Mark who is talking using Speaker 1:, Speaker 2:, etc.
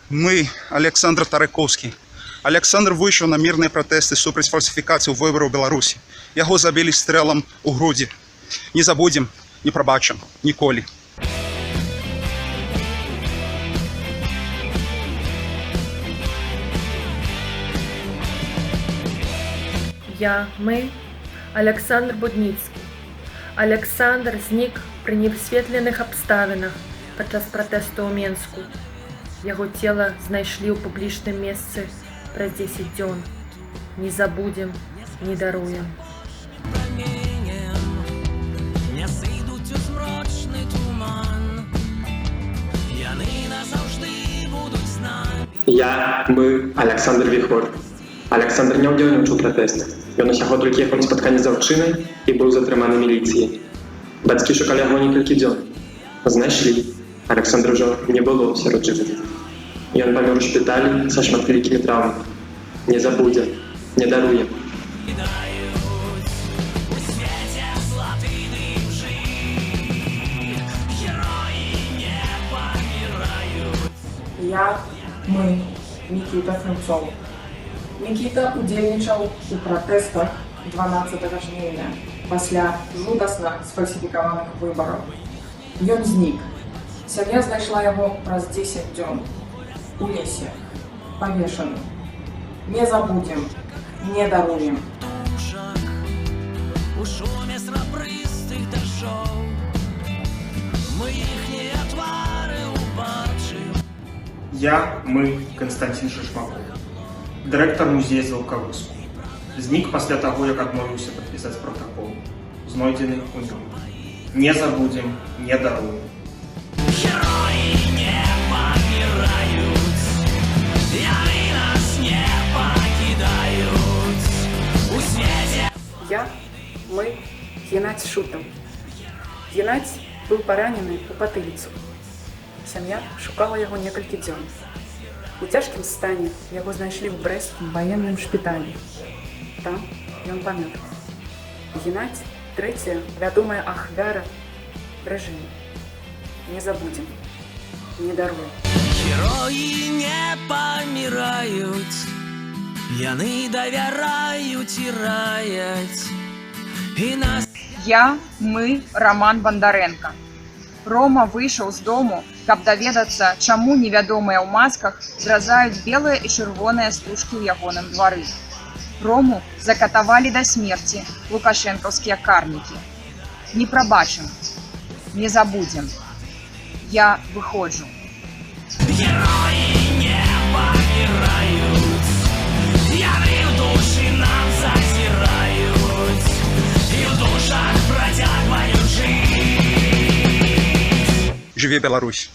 Speaker 1: Мы, Александр Тарайкоўскі. Александр выйшаў на мірныя пратэсты супраць фальсіфікацыі выбараў Беларусі. Яго забілі стрэлам у грудзі. Не забудзем, не прабачым, ніколі.
Speaker 2: Мы, Александр Будніцкі. Александр знік пры невысветленых абставінах падчас пратэсту ў Менску. Яго цела знайшлі ў публічным месцы праз 10 дзён. Не забудзем, не даруем.
Speaker 3: Не сыдуць у змрочны туман. Яны назаўжды будуць з намі.
Speaker 4: Мы, Александр Вихор. Александр не ўдзельнічаў у пратэстах. Ён усяго толькі ехаў на спатканне з дзяўчынай і быў затрыманы міліцыяй. Бацькі шукалі яго некалькі дзён. Знайшлі. Александра ўжо не было сярод жывых. Ён памёр у шпіталі са шматлікімі траўмамі. Не забудзем, не даруем.
Speaker 3: У свеце златыны жыць. Героі не паміраюць.
Speaker 5: Мы, Никита Фрунцов. Никита удзельнічаў у пратэстах 12 жніўня пасля жудасна сфальсіфікаваных выбараў. Ён знік. Сям'я знайшла яго праз 10 дзён у лесе, павешаны. Не забудзем, не даруем.
Speaker 3: Душак у шуме срабрыстых дажджоў. Мы іхнія твары убачым.
Speaker 6: Мы, Константин Шишмаков. Дырэктар музея Звалкавыску. Знік пасля таго, як адмовіўся падпісаць пратакол, знойдзены ў нём. Не забудзем, не даруем.
Speaker 3: Героі не паміраюць. Яны нас не пакідаюць. У свеце.
Speaker 7: Мы, Геннадзь Шутаў. Геннадзь быў паранены ў патыліцу. Сям'я шукала яго некалькі дзён. У цяжкім стане яго знайшлі ў брэсцкім ваенным шпіталі. Там ён памёр. Геннадзь – трэцяя вядомая ахвяра рэжыму. Не забудзем, не даруем.
Speaker 3: Героі не паміраюць. Яны давяраюць і раяць. І нас...
Speaker 8: Мы, Роман Бондаренко. Рома выйшаў з дому, каб даведацца, чаму невядомыя ў масках зразаюць белыя і чырвоныя стужкі ў ягоным двары. Рому закатавалі да смерці лукашэнкаўскія карнікі. Не прабачым, не забудзем. Выходжу.
Speaker 3: Героі не паміраюць. Яны ў душы нам зазіраюць. І ў душах працягваюць жыць.
Speaker 1: Жыве Беларусь!